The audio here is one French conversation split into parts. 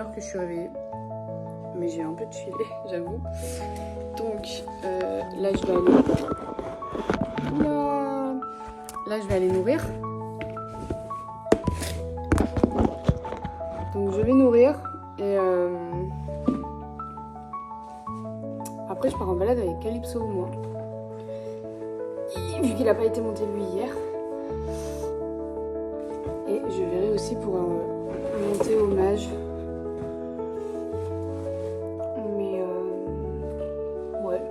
1h que je suis réveillée. Mais j'ai un peu chillé, j'avoue. Donc là je vais aller... Oula. Là je vais aller nourrir. Donc je vais nourrir et après je pars en balade avec Calypso moi. Et vu qu'il n'a pas été monté lui hier. Et je verrai aussi pour monter au mage. Mais ouais.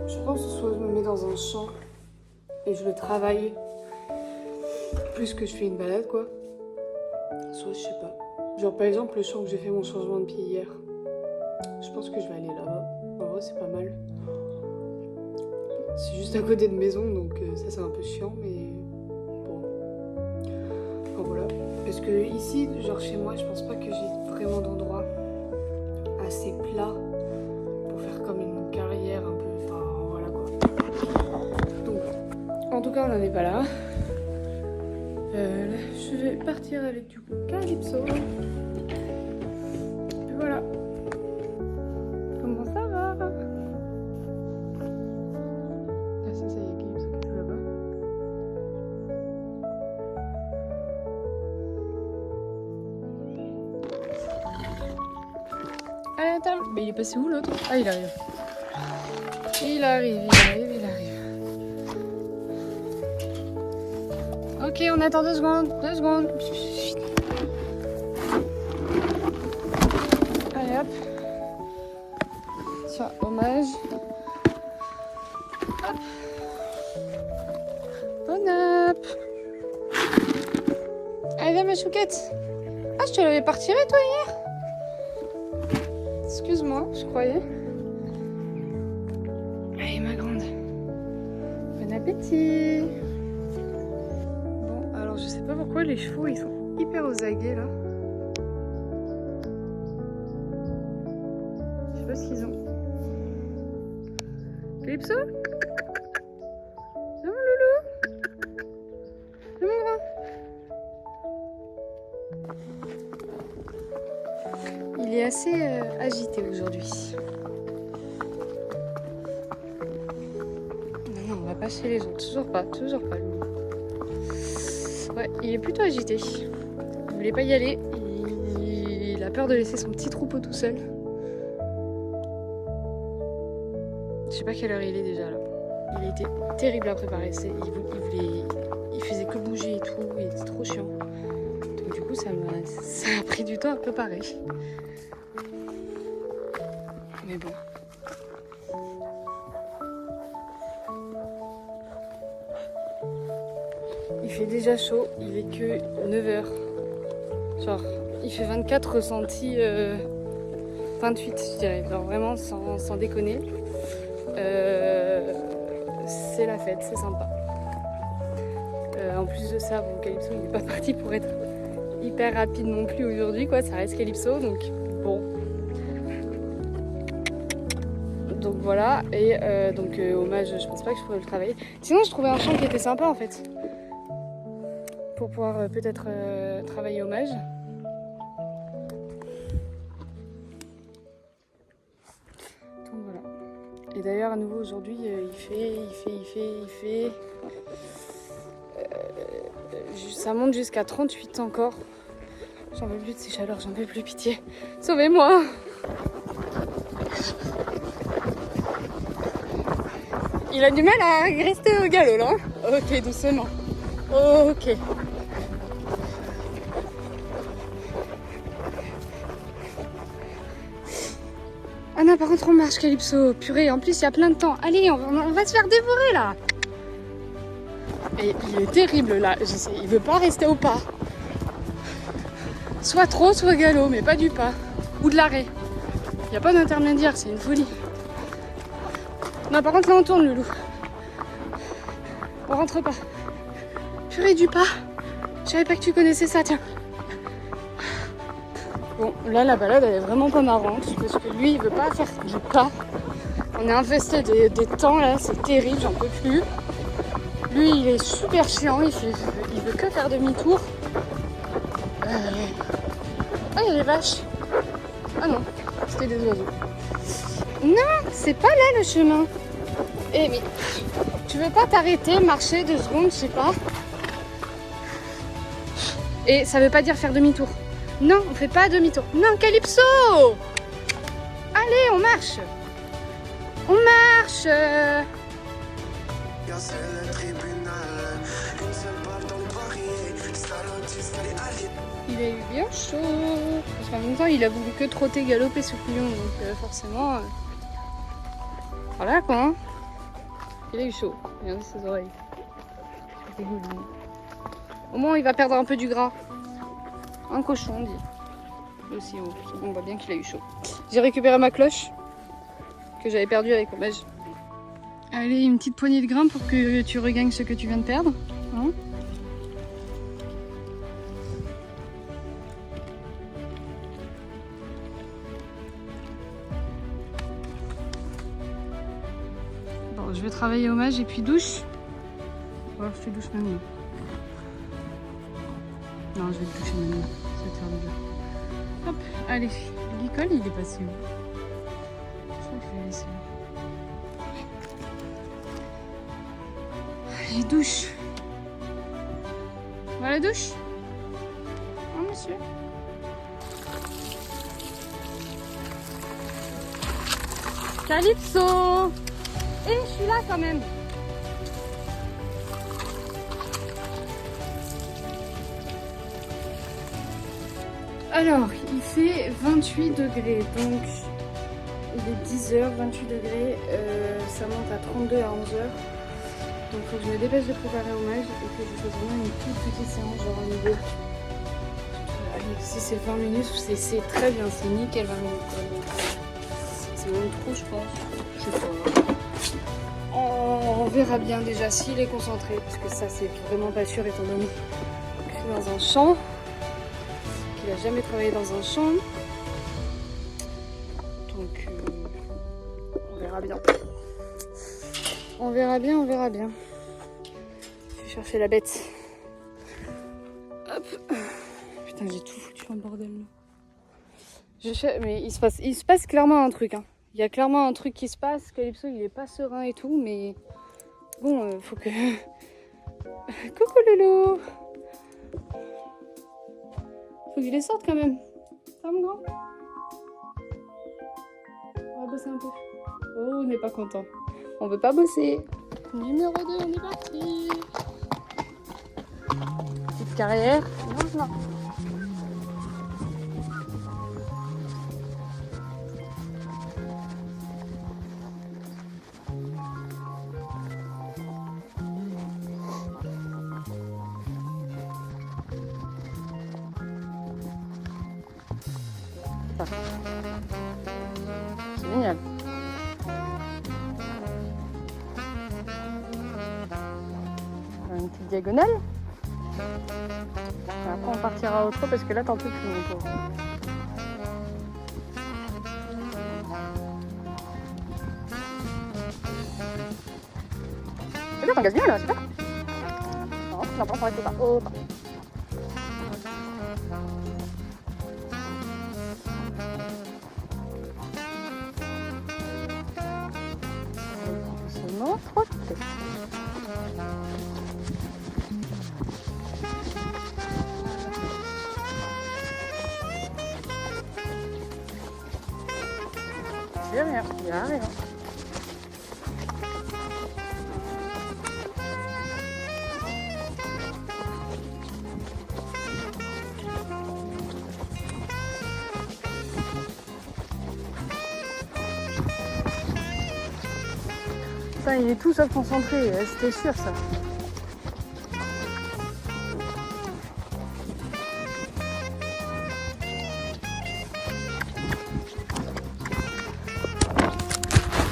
Je pense que soit je me mets dans un champ et je le travaille plus que je fais une balade quoi. Soit je sais pas. Genre par exemple le champ que j'ai fait mon changement de pied hier. Je pense que je vais aller là-bas. En vrai c'est pas mal. C'est juste à côté de maison donc ça c'est un peu chiant mais bon. Enfin voilà. Parce que ici, genre chez moi, je pense pas que j'ai vraiment d'endroit assez plat pour faire comme une carrière un peu. Enfin voilà quoi. Donc en tout cas on n'en est pas là. Là, je vais partir avec du coup Calypso. Et voilà. Comment ça va? Ah ça y est, Calypso qui joue là-bas. Allez, à table. Mais il est passé où l'autre? Ah il arrive. Il arrive. Ok, on attend 2 secondes. 2 secondes. Allez hop. Tiens, hommage. Hop. Bon up. Allez, viens ma chouquette. Ah, je te l'avais pas retiré toi hier. Excuse-moi, je croyais. Allez ma grande. Bon appétit. Je sais pas pourquoi les chevaux ils sont hyper aux aguets là. Je sais pas ce qu'ils ont. Calypso? C'est mon loulou? C'est mon grand. Il est assez agité aujourd'hui. Non, on va pas chez les autres. Toujours pas lui. Ouais, il est plutôt agité. Il voulait pas y aller. Il a peur de laisser son petit troupeau tout seul. Je sais pas quelle heure il est déjà là. Il a été terrible à préparer. Il faisait que bouger et tout. Il était trop chiant. Donc du coup, ça a pris du temps à préparer. Mais bon. Il fait déjà chaud, il est que 9h. Genre, il fait 24 ressenti 28, je dirais. Genre vraiment sans déconner. C'est la fête, c'est sympa. En plus de ça, bon, Calypso, il n'est pas parti pour être hyper rapide non plus aujourd'hui, quoi. Ça reste Calypso, donc bon. Donc voilà, et donc hommage, je pense pas que je pourrais le travailler. Sinon, je trouvais un champ qui était sympa en fait. Pour pouvoir peut-être travailler hommage. Donc voilà. Et d'ailleurs à nouveau aujourd'hui il fait. Ça monte jusqu'à 38 encore. J'en veux plus de ces chaleurs, j'en veux plus, pitié. Sauvez-moi! Il a du mal à rester au galop là. Ok, doucement. Ok. Ah non, par contre on marche Calypso, purée, en plus il y a plein de temps. Allez, on va se faire dévorer là. Et il est terrible là, il veut pas rester au pas. Soit trop, soit galop, mais pas du pas. Ou de l'arrêt. Il n'y a pas d'intermédiaire, c'est une folie. Non, par contre là on tourne Loulou. On rentre pas. Purée du pas. Je savais pas que tu connaissais ça, tiens. Bon, là la balade elle est vraiment pas marrante parce que lui il veut pas faire du pas. On est infesté des temps là, c'est terrible, j'en peux plus. Lui il est super chiant, il veut que faire demi-tour. Ah, il y a des vaches. Ah non, c'était des oiseaux. Non, c'est pas là le chemin. Eh mais, tu veux pas t'arrêter, marcher 2 secondes, je sais pas. Et ça veut pas dire faire demi-tour. Non, on fait pas demi-tour. Non, Calypso! Allez, on marche. On marche. Il a eu bien chaud. Parce qu'en même temps, il a voulu que trotter, galoper ce couillon. Donc forcément... Voilà quoi. Hein. Il a eu chaud. Regardez ses oreilles. C'est dégoûtant. Au moins, il va perdre un peu du gras. Un cochon, on dit. Lui aussi, on voit bien qu'il a eu chaud. J'ai récupéré ma cloche que j'avais perdue avec Hommage. Allez, une petite poignée de grains pour que tu regagnes ce que tu viens de perdre. Hein. Bon, je vais travailler Hommage et puis douche. Ou alors je te douche maintenant. Non, je vais te doucher maintenant. Ça va te faire du bien. Hop, allez. L'école, il est passé où? Je crois que je l'ai laissé là. Allez, douche. On va à la douche? Oh, monsieur. Calypso! Eh, je suis là quand même. Alors, il fait 28 degrés, donc il est 10h, 28 degrés, ça monte à 32 à 11h. Donc il faut que je me dépêche de préparer Hommage et que je fasse vraiment une toute petite séance, genre un niveau. Allez, si c'est 20 minutes, c'est très bien, c'est nickel 20 minutes. C'est même trop, je pense. Je sais pas. On verra bien déjà s'il est concentré, parce que ça c'est vraiment pas sûr étant donné que c'est dans un champ. Il n'a jamais travaillé dans un champ, donc on verra bien. On verra bien, on verra bien. Je vais chercher la bête. Hop. Putain, j'ai tout foutu en bordel là. Mais il se passe clairement un truc. Hein. Il y a clairement un truc qui se passe. Calypso, il est pas serein et tout, mais bon, faut que. Coucou Loulou. Faut qu'il les sorte quand même. Ça va mon grand? On va bosser un peu. Oh, on n'est pas content. On veut pas bosser. Numéro 2, on est parti. Petite carrière. Non. C'est génial. Une petite diagonale. Et après on partira autre parce que là t'en peux plus mon pauvre. C'est bien, t'engages bien là, super. Non, non, on reste pas. Oh, pas. Seulement trop de tête. C'est rien, il n'y a rien. Ça, il est tout sauf concentré, c'était sûr ça.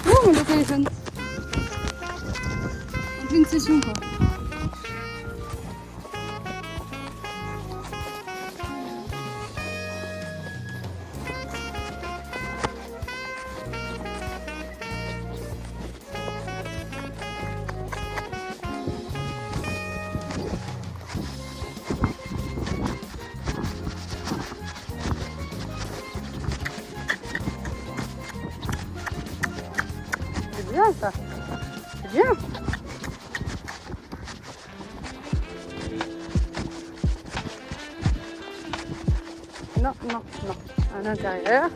Oh, mon téléphone. En pleine session quoi. bien ça. C'est bien. Non, non, non. À l'intérieur.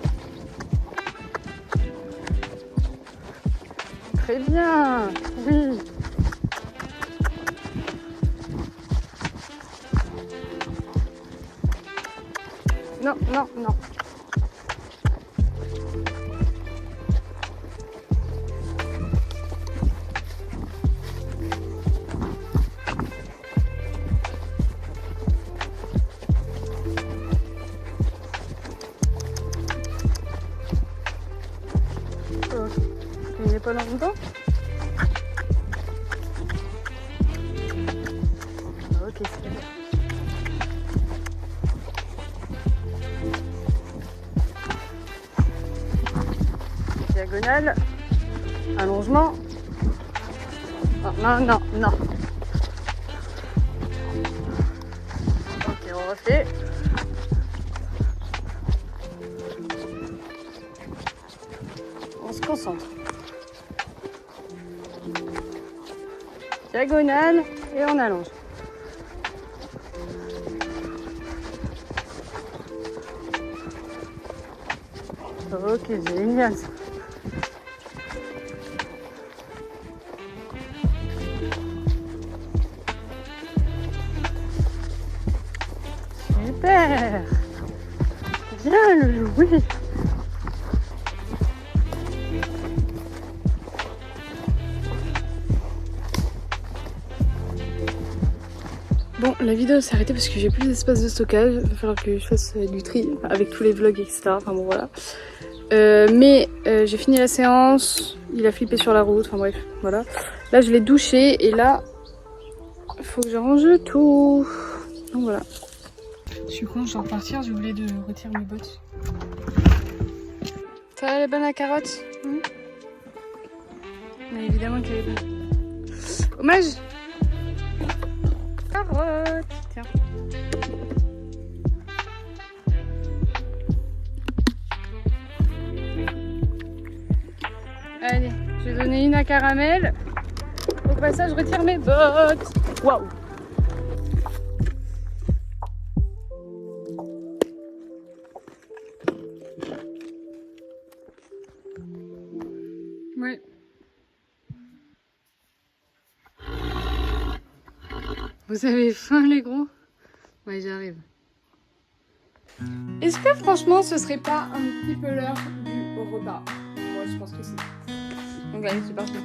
Très bien. Oui. Non, non, non. Il n'est pas longtemps. Ok, c'est bien. Diagonale, allongement. Oh, non, non, non. Ok, on refait. On se concentre. Diagonale et on allonge. Ok, génial ça. Super. Bien le oui. Bon, la vidéo s'est arrêtée parce que j'ai plus d'espace de stockage. Il va falloir que je fasse du tri avec tous les vlogs, etc. Enfin bon, voilà. Mais j'ai fini la séance. Il a flippé sur la route. Enfin bref, voilà. Là, je l'ai douché et là, il faut que je range tout. Donc voilà. Je suis con, je dois repartir. J'ai oublié de retirer mes bottes. Ça va, elle est bonne la carotte? Mais évidemment qu'elle est bonne. Hommage! Carotte, tiens. Allez, je vais donner une à Caramel. Au passage, je retire mes bottes. Waouh! Ouais. Vous avez faim, les gros? Ouais, j'arrive. Est-ce que franchement, ce serait pas un petit peu l'heure du repas? Moi, je pense que si. Donc allez, c'est parti.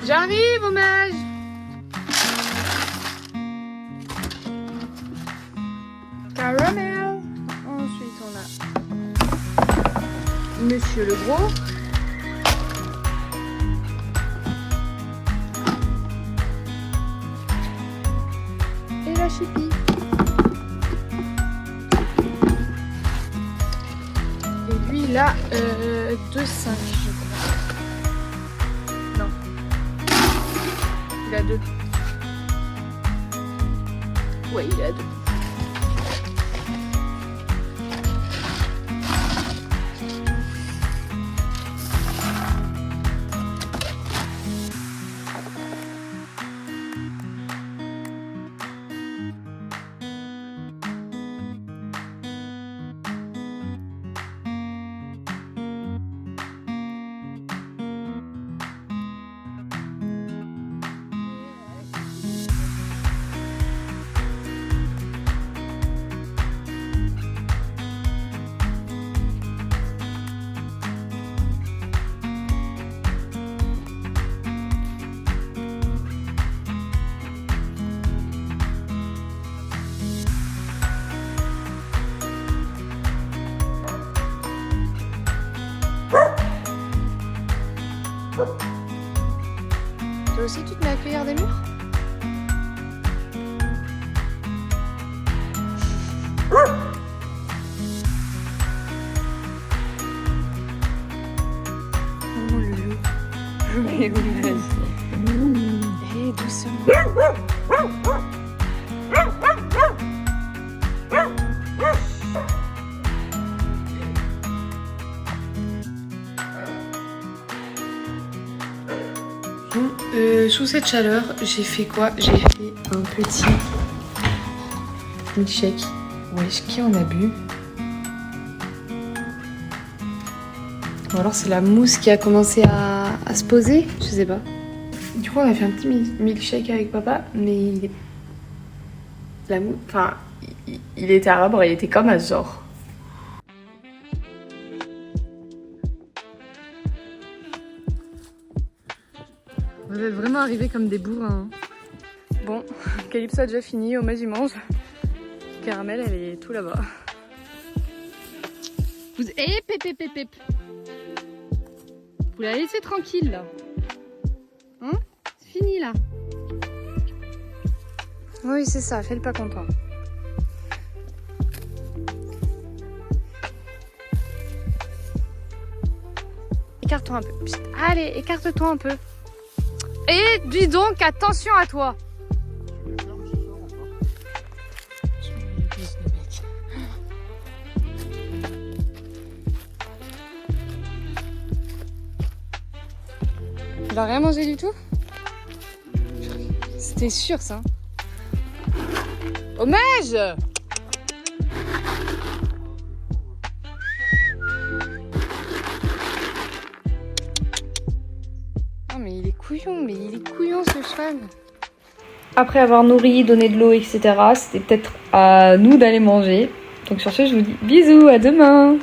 J'arrive, hommage! Caramel. Ensuite, on a Monsieur le Gros. Et la chipie. Et lui, il a 2,5 je crois. Non. Il a 2. Ouais, il a 2. Toi aussi, tu te mets à cueillir des mûres? Oh le loup. Mais où vas-y. Eh, doucement. Bon, sous cette chaleur, j'ai fait quoi? J'ai fait un petit milkshake. Wesh, qui en a bu? Ou alors c'est la mousse qui a commencé à se poser? Je sais pas. Du coup, on a fait un petit milkshake avec papa, mais il est... La mousse... Enfin, il était arabe, il était comme un genre. Vous êtes vraiment arrivés comme des bourrins. Bon, Calypso a déjà fini, Omez il mange. Caramel, elle est tout là-bas. Vous... Pep. Vous la laissez tranquille là. Hein? C'est fini là. Oui, c'est ça, fais le pas content. Écarte-toi un peu. Psst. Allez, écarte-toi un peu. Et dis donc, attention à toi. Il a rien mangé du tout? C'était sûr ça. Omez! Non mais il est couillon ce cheval. Après avoir nourri, donné de l'eau, etc., c'était peut-être à nous d'aller manger. Donc sur ce, je vous dis bisous, à demain!